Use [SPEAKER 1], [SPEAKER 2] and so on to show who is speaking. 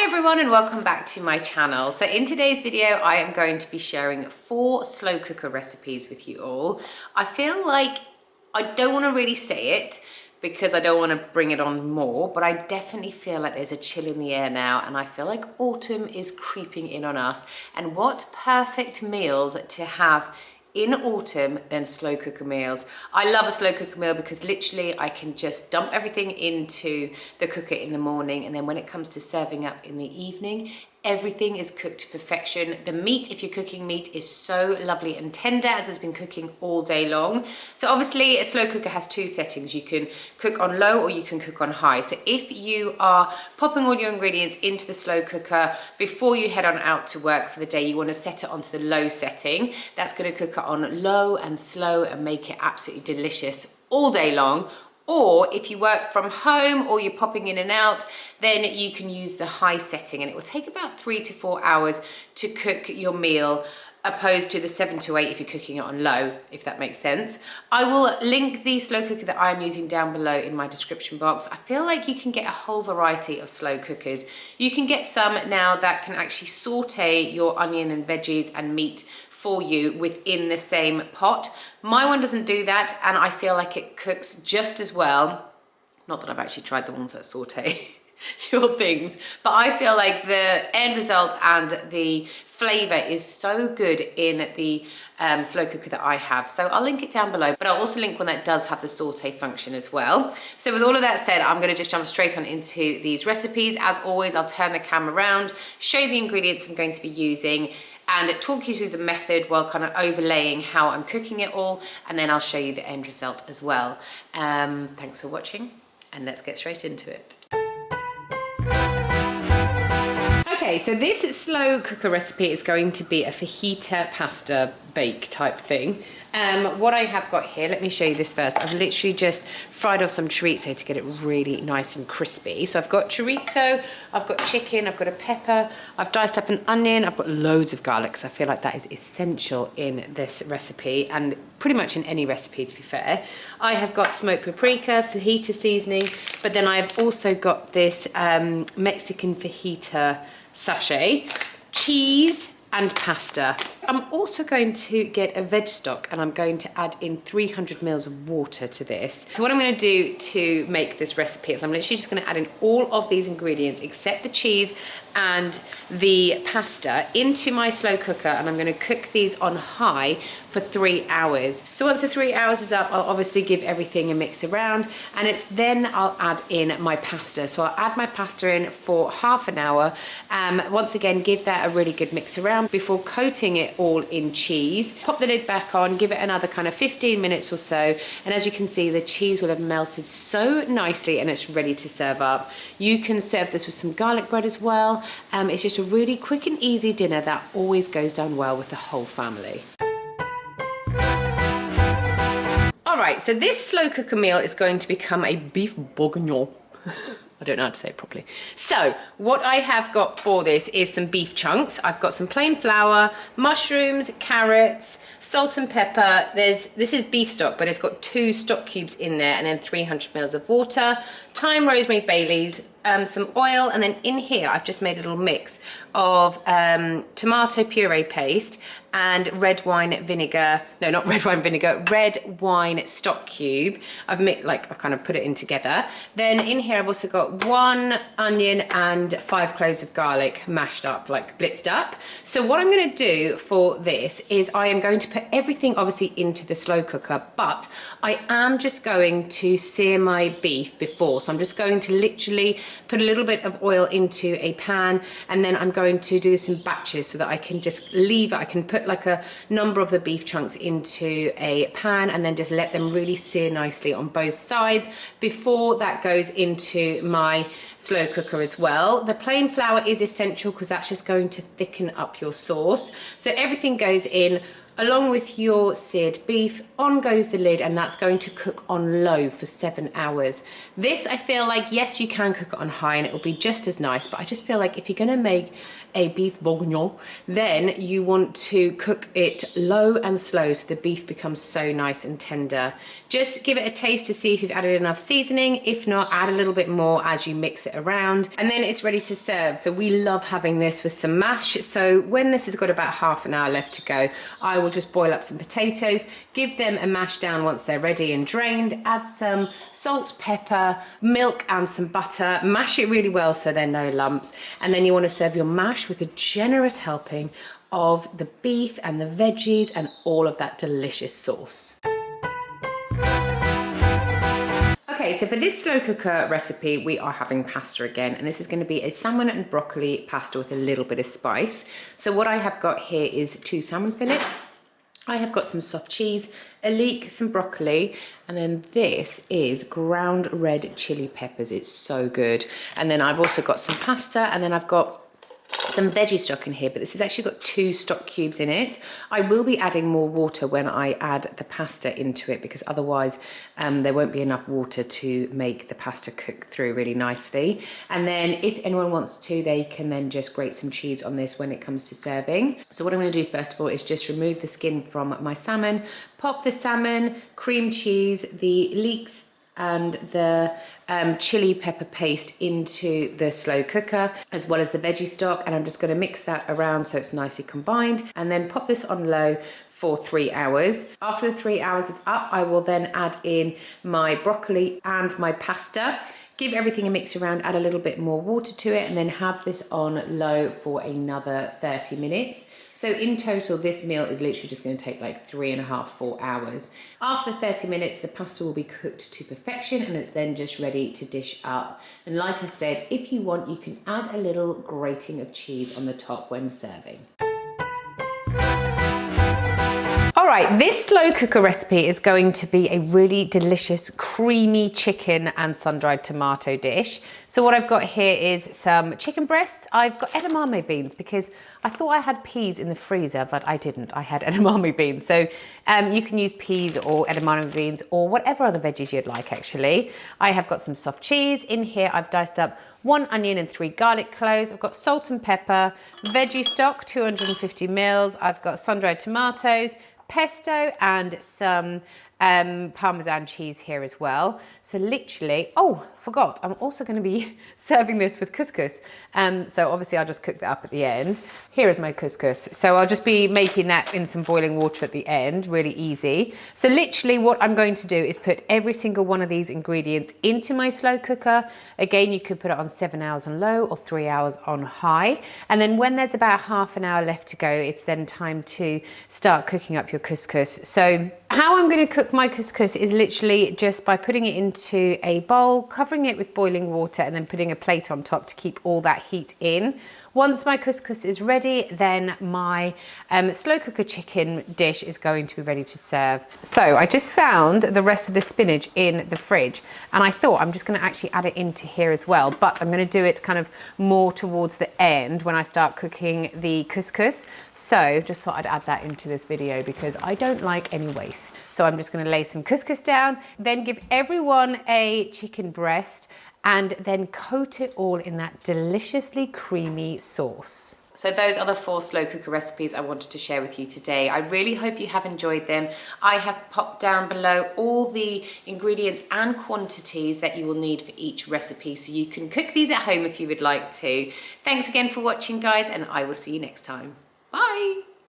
[SPEAKER 1] Hi everyone and welcome back to my channel. So in today's video I am going to be sharing 4 slow cooker recipes with you all. I feel like I don't want to really say it because I don't want to bring it on more, but I definitely feel like there's a chill in the air now and I feel like autumn is creeping in on us, and what perfect meals to have in autumn than slow cooker meals. I love a slow cooker meal because literally I can just dump everything into the cooker in the morning, and then when it comes to serving up in the evening, everything is cooked to perfection. The meat, if you're cooking meat, is so lovely and tender as it's been cooking all day long. So obviously a slow cooker has 2 settings. You can cook on low or you can cook on high. So if you are popping all your ingredients into the slow cooker before you head on out to work for the day, you want to set it onto the low setting. That's going to cook it on low and slow and make it absolutely delicious all day long. Or if you work from home or you're popping in and out, then you can use the high setting, and it will take about 3 to 4 hours to cook your meal, opposed to the 7 to 8 if you're cooking it on low, if that makes sense. I will link the slow cooker that I'm using down below in my description box. I feel like you can get a whole variety of slow cookers. You can get some now that can actually saute your onion and veggies and meat for you within the same pot. My one doesn't do that, and I feel like it cooks just as well. Not that I've actually tried the ones that saute your things, but I feel like the end result and the flavor is so good in the slow cooker that I have. So I'll link it down below, but I'll also link one that does have the saute function as well. So with all of that said, I'm gonna just jump straight on into these recipes. As always, I'll turn the camera around, show you the ingredients I'm going to be using, and talk you through the method while kind of overlaying how I'm cooking it all, and then I'll show you the end result as well. Thanks for watching, and let's get straight into it. Okay, so this slow cooker recipe is going to be a fajita pasta bake type thing. What I have got here, let me show you this first. I've literally just fried off some chorizo to get it really nice and crispy. So I've got chorizo, I've got chicken, I've got a pepper, I've diced up an onion, I've got loads of garlic, because I feel like that is essential in this recipe and pretty much in any recipe, to be fair. I have got smoked paprika, fajita seasoning, but then I've also got this Mexican fajita sachet, cheese, and pasta. I'm also going to get a veg stock, and I'm going to add in 300 mils of water to this. So what I'm going to do to make this recipe is I'm literally just going to add in all of these ingredients except the cheese and the pasta into my slow cooker, and I'm going to cook these on high for 3 hours. So once the 3 hours is up, I'll obviously give everything a mix around, and it's then I'll add in my pasta. So I'll add my pasta in for half an hour. Once again, give that a really good mix around before coating it all in cheese. Pop the lid back on, give it another kind of 15 minutes or so, and as you can see, the cheese will have melted so nicely and it's ready to serve up. You can serve this with some garlic bread as well. It's just a really quick and easy dinner that always goes down well with the whole family. All right, so this slow cooker meal is going to become a beef bourguignon. I don't know how to say it properly. So what I have got for this is some beef chunks. I've got some plain flour, mushrooms, carrots, salt and pepper. This is beef stock, but it's got 2 stock cubes in there, and then 300 mils of water, thyme, rosemary, bay leaves, some oil, and then in here I've just made a little mix of tomato puree paste and red wine vinegar. No, not red wine vinegar, red wine stock cube. I've kind of put it in together. Then in here I've also got 1 onion and 5 cloves of garlic mashed up, like blitzed up. So what I'm going to do for this is I am going to put everything obviously into the slow cooker, but I am just going to sear my beef before. So I'm just going to literally put a little bit of oil into a pan, and then I'm going to do this in batches so that I can just leave it. I can put like a number of the beef chunks into a pan and then just let them really sear nicely on both sides before that goes into my slow cooker as well. The plain flour is essential because that's just going to thicken up your sauce. So everything goes in along with your seared beef. On goes the lid, and that's going to cook on low for 7 hours. This, I feel like, yes, you can cook it on high and it will be just as nice, but I just feel like if you're gonna make a beef bourguignon, then you want to cook it low and slow so the beef becomes so nice and tender. Just give it a taste to see if you've added enough seasoning. If not, add a little bit more as you mix it around, and then it's ready to serve. So we love having this with some mash. So when this has got about half an hour left to go, I will just boil up some potatoes, give them a mash down once they're ready and drained, add some salt, pepper, milk and some butter, mash it really well so there are no lumps, and then you want to serve your mash with a generous helping of the beef and the veggies and all of that delicious sauce. Okay, so for this slow cooker recipe, we are having pasta again, and this is going to be a salmon and broccoli pasta with a little bit of spice. So what I have got here is 2 salmon fillets. I have got some soft cheese, a leek, some broccoli, and then this is ground red chili peppers. It's so good. And then I've also got some pasta, and then I've got some veggie stock in here, but this has actually got 2 stock cubes in it. I will be adding more water when I add the pasta into it, because otherwise there won't be enough water to make the pasta cook through really nicely. And then if anyone wants to, they can then just grate some cheese on this when it comes to serving. So what I'm going to do first of all is just remove the skin from my salmon, pop the salmon, cream cheese, the leeks and the chili pepper paste into the slow cooker, as well as the veggie stock, and I'm just going to mix that around so it's nicely combined, and then pop this on low for 3 hours. After the 3 hours is up, I will then add in my broccoli and my pasta, give everything a mix around, add a little bit more water to it, and then have this on low for another 30 minutes. So in total, this meal is literally just going to take like 3.5 to 4 hours. After 30 minutes, the pasta will be cooked to perfection, and it's then just ready to dish up. And like I said, if you want, you can add a little grating of cheese on the top when serving. All right, this slow cooker recipe is going to be a really delicious creamy chicken and sun-dried tomato dish. So what I've got here is some chicken breasts. I've got edamame beans because I thought I had peas in the freezer, but I didn't. I had edamame beans. So you can use peas or edamame beans or whatever other veggies you'd like, actually. I have got some soft cheese. In here, I've diced up 1 onion and 3 garlic cloves. I've got salt and pepper, veggie stock, 250 mils. I've got sun-dried tomatoes, pesto, and some Parmesan cheese here as well. So literally, oh, forgot, I'm also going to be serving this with couscous. So obviously I'll just cook that up at the end. Here is my couscous. So I'll just be making that in some boiling water at the end, really easy. So literally what I'm going to do is put every single one of these ingredients into my slow cooker. Again, you could put it on 7 hours on low or 3 hours on high. And then when there's about half an hour left to go, it's then time to start cooking up your couscous. So how I'm going to cook my couscous is literally just by putting it into a bowl, covering it with boiling water, and then putting a plate on top to keep all that heat in. Once my couscous is ready, then my slow cooker chicken dish is going to be ready to serve. So I just found the rest of the spinach in the fridge, and I thought I'm just going to actually add it into here as well, but I'm going to do it kind of more towards the end when I start cooking the couscous. So just thought I'd add that into this video because I don't like any waste. So I'm just going to lay some couscous down, then give everyone a chicken breast, and then coat it all in that deliciously creamy sauce. So those are the 4 slow cooker recipes I wanted to share with you today. I really hope you have enjoyed them. I have popped down below all the ingredients and quantities that you will need for each recipe, so you can cook these at home if you would like to. Thanks again for watching, guys, and I will see you next time. Bye.